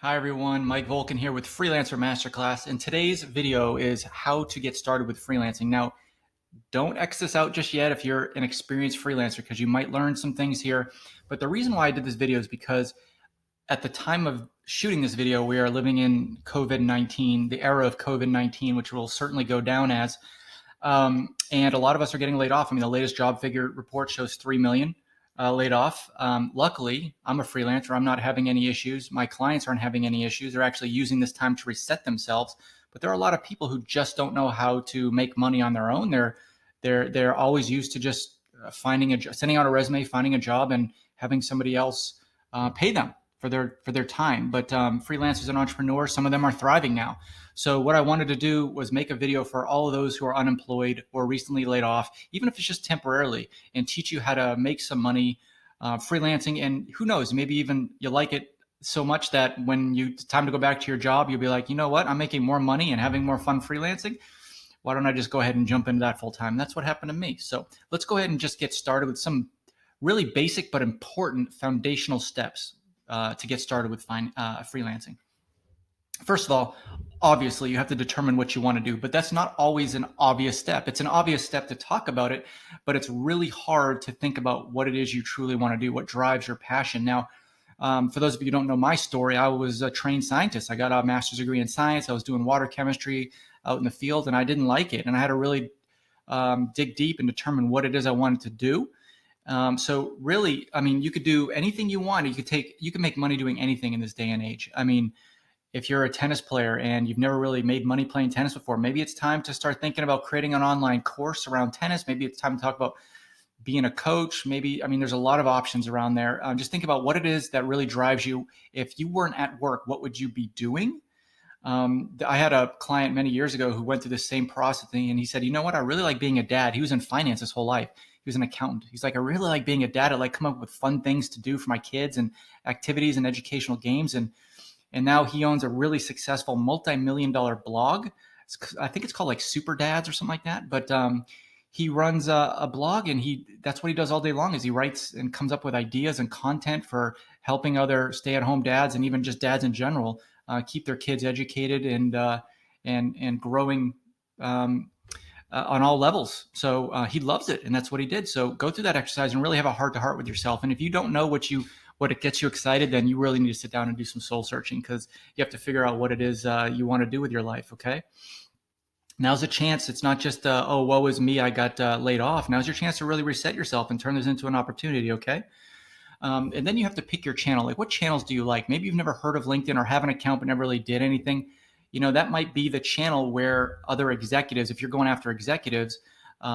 Hi everyone, Mike Volkin here with Freelancer Masterclass, and today's video is how to get started with freelancing. Now, don't X this out just yet if you're an experienced freelancer because you might learn some things here. But the reason why I did this video is because at the time of shooting this video, we are living in COVID-19, the era of COVID-19, which will certainly go down as. And a lot of us are getting laid off. I mean, the latest job figure report shows 3 million laid off. Luckily, I'm a freelancer. I'm not having any issues. My clients aren't having any issues. They're actually using this time to reset themselves. But there are a lot of people who just don't know how to make money on their own. They're always used to just sending out a resume, finding a job, and having somebody else pay them for their time. But freelancers and entrepreneurs, some of them are thriving now. So what I wanted to do was make a video for all of those who are unemployed or recently laid off, even if it's just temporarily, and teach you how to make some money freelancing. And who knows, maybe even you like it so much that when it's time to go back to your job, you'll be like, you know what, I'm making more money and having more fun freelancing. Why don't I just go ahead and jump into that full time? That's what happened to me. So let's go ahead and just get started with some really basic but important foundational steps to get started with freelancing. First of all, obviously, you have to determine what you want to do, but that's not always an obvious step. It's an obvious step to talk about it, but it's really hard to think about what it is you truly want to do, what drives your passion. Now, for those of you who don't know my story, I was a trained scientist. I got a master's degree in science. I was doing water chemistry out in the field, and I didn't like it. And I had to really dig deep and determine what it is I wanted to do. So really, I mean, you could do anything you want. You can make money doing anything in this day and age. I mean, if you're a tennis player and you've never really made money playing tennis before, maybe it's time to start thinking about creating an online course around tennis. Maybe it's time to talk about being a coach. Maybe, I mean, there's a lot of options around there. Just think about what it is that really drives you. If you weren't at work, what would you be doing? I had a client many years ago who went through the same process thing, and he said, you know what, I really like being a dad. He was in finance his whole life. He was an accountant. He's like, I really like being a dad. I like come up with fun things to do for my kids and activities and educational games. And now he owns a really successful multi-million-dollar blog. I think it's called like Super Dads or something like that. But he runs a blog, and that's what he does all day long is he writes and comes up with ideas and content for helping other stay-at-home dads and even just dads in general keep their kids educated and growing on all levels. So he loves it, and that's what he did. So go through that exercise and really have a heart-to-heart with yourself. And if you don't know what it gets you excited, then you really need to sit down and do some soul searching, because you have to figure out what it is you want to do with your life. Okay. Now's a chance. It's not just, oh, woe is me, I got laid off. Now's your chance to really reset yourself and turn this into an opportunity. Okay. And then you have to pick your channel. Like, what channels do you like? Maybe you've never heard of LinkedIn or have an account but never really did anything. You know, that might be the channel where other executives, if you're going after executives,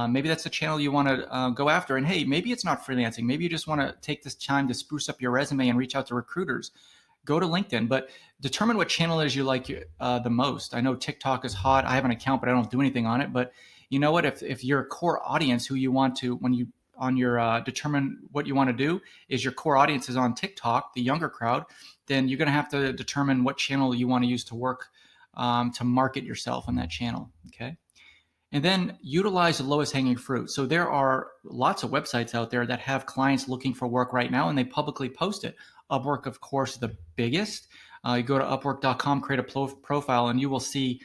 maybe that's the channel you want to go after. And hey, maybe it's not freelancing. Maybe you just want to take this time to spruce up your resume and reach out to recruiters. Go to LinkedIn, but determine what channel it is you like the most. I know TikTok is hot. I have an account, but I don't do anything on it. But you know what? If your core audience, who you want to, when you on your determine what you want to do, is your core audience is on TikTok, the younger crowd, then you're going to have to determine what channel you want to use to work to market yourself on that channel. Okay. And then utilize the lowest hanging fruit. So there are lots of websites out there that have clients looking for work right now, and they publicly post it. Upwork, of course, is the biggest. You go to upwork.com, create a profile, and you will see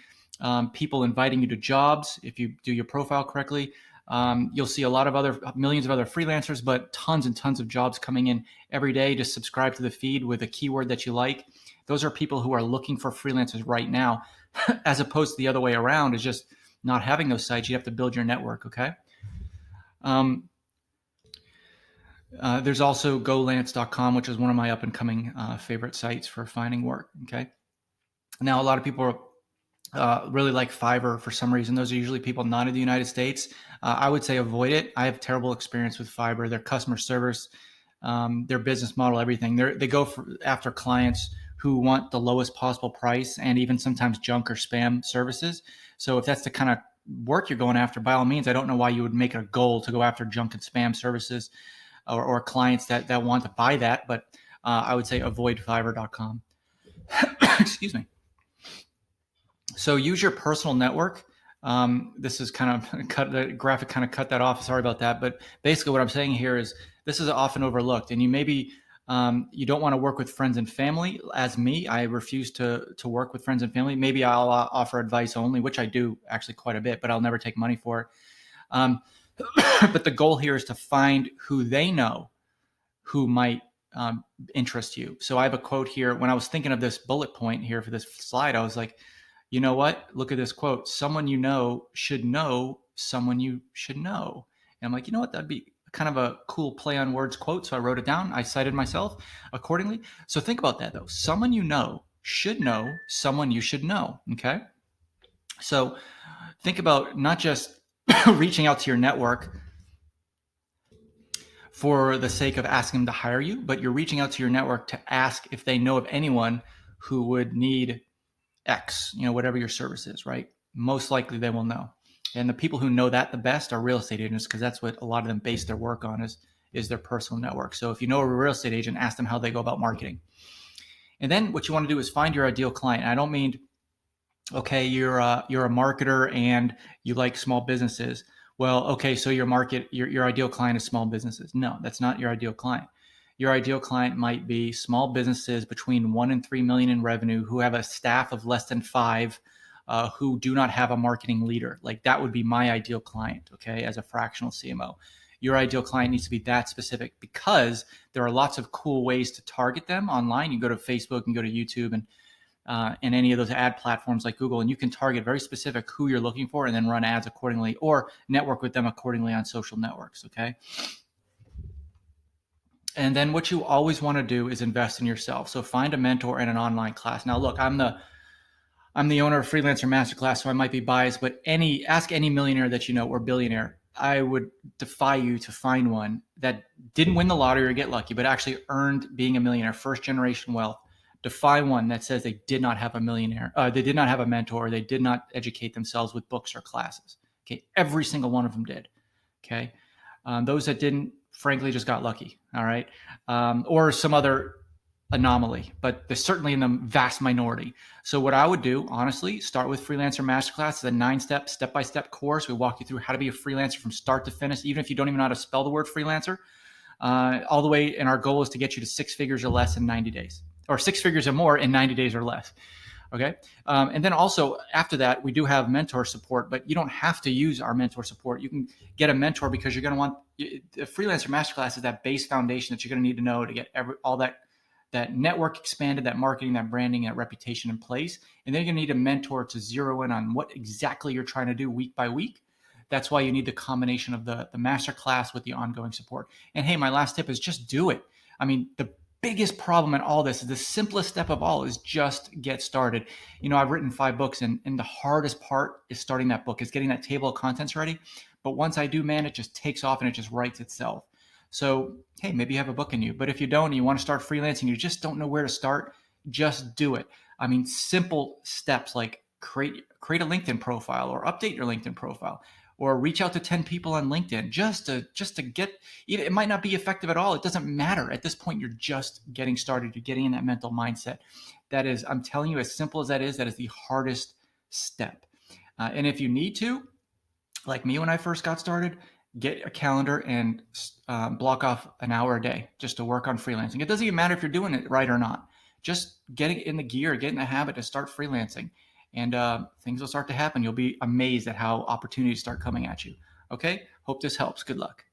people inviting you to jobs. If you do your profile correctly, you'll see millions of other freelancers, but tons and tons of jobs coming in every day. Just subscribe to the feed with a keyword that you like. Those are people who are looking for freelancers right now, as opposed to the other way around, is just not having those sites. You have to build your network. Okay. There's also golance.com, which is one of my up and coming favorite sites for finding work. Okay. Now, a lot of people really like Fiverr for some reason. Those are usually people not in the United States. I would say avoid it. I have terrible experience with Fiverr. Their customer service, their business model, everything. They go after clients who want the lowest possible price, and even sometimes junk or spam services. So if that's the kind of work you're going after, by all means, I don't know why you would make it a goal to go after junk and spam services or clients that want to buy that. But I would say avoid Fiverr.com. Excuse me. So use your personal network. This is kind of the graphic kind of cut that off. Sorry about that. But basically what I'm saying here is this is often overlooked, and you maybe You don't want to work with friends and family. As me, I refuse to work with friends and family. Maybe I'll offer advice only, which I do actually quite a bit, but I'll never take money for it. But the goal here is to find who they know who might interest you. So I have a quote here. When I was thinking of this bullet point here for this slide, I was like, you know what? Look at this quote. Someone you know someone you should know. And I'm like, you know what? That'd be kind of a cool play on words quote. So I wrote it down. I cited myself accordingly. So think about that though. Someone you know should know someone you should know. Okay. So think about not just reaching out to your network for the sake of asking them to hire you, but you're reaching out to your network to ask if they know of anyone who would need X, whatever your service is, right? Most likely they will know. And the people who know that the best are real estate agents, because that's what a lot of them base their work on is their personal network. So if you know a real estate agent, ask them how they go about marketing. And then what you want to do is find your ideal client. I don't mean, okay, you're a marketer and you like small businesses. Well, okay, so your ideal client is small businesses. No, that's not your ideal client. Your ideal client might be small businesses between 1 and 3 million in revenue who have a staff of less than 5, who do not have a marketing leader. Like that would be my ideal client, okay, as a fractional CMO. Your ideal client needs to be that specific, because there are lots of cool ways to target them online. You go to Facebook and go to YouTube and any of those ad platforms like Google, and you can target very specific who you're looking for and then run ads accordingly or network with them accordingly on social networks, okay? And then what you always want to do is invest in yourself. So find a mentor and an online class. Now, look, I'm the owner of Freelancer Masterclass, so I might be biased, but ask any millionaire that you know or billionaire. I would defy you to find one that didn't win the lottery or get lucky, but actually earned being a millionaire, first generation wealth. Defy one that says they did not have a they did not have a mentor, they did not educate themselves with books or classes. Okay, every single one of them did. Okay, those that didn't, frankly, just got lucky. All right, or some other anomaly, but they're certainly in the vast minority. So what I would do, honestly, start with Freelancer Masterclass. It's a 9-step, step-by-step course. We walk you through how to be a freelancer from start to finish, even if you don't even know how to spell the word freelancer, all the way. And our goal is to get you to 6 figures or less in 90 days, or 6 figures or more in 90 days or less. Okay. And then also after that, we do have mentor support, but you don't have to use our mentor support. You can get a mentor because you're going to want the Freelancer Masterclass is that base foundation that you're going to need to know to get all that network expanded, that marketing, that branding, that reputation in place. And then you're going to need a mentor to zero in on what exactly you're trying to do week by week. That's why you need the combination of the masterclass with the ongoing support. And hey, my last tip is just do it. I mean, the biggest problem in all this is the simplest step of all is just get started. I've written 5 books, and the hardest part is starting that book, is getting that table of contents ready. But once I do, man, it just takes off and it just writes itself. So, hey, maybe you have a book in you, but if you don't, and you want to start freelancing, you just don't know where to start, just do it. I mean, simple steps like create a LinkedIn profile, or update your LinkedIn profile, or reach out to 10 people on LinkedIn just to get, it might not be effective at all. It doesn't matter. At this point, you're just getting started. You're getting in that mental mindset. That is, I'm telling you, as simple as that is the hardest step. And if you need to, like me when I first got started, get a calendar and block off an hour a day just to work on freelancing. It doesn't even matter if you're doing it right or not. Just getting in the gear, get in the habit to start freelancing, and things will start to happen. You'll be amazed at how opportunities start coming at you. Okay, hope this helps. Good luck.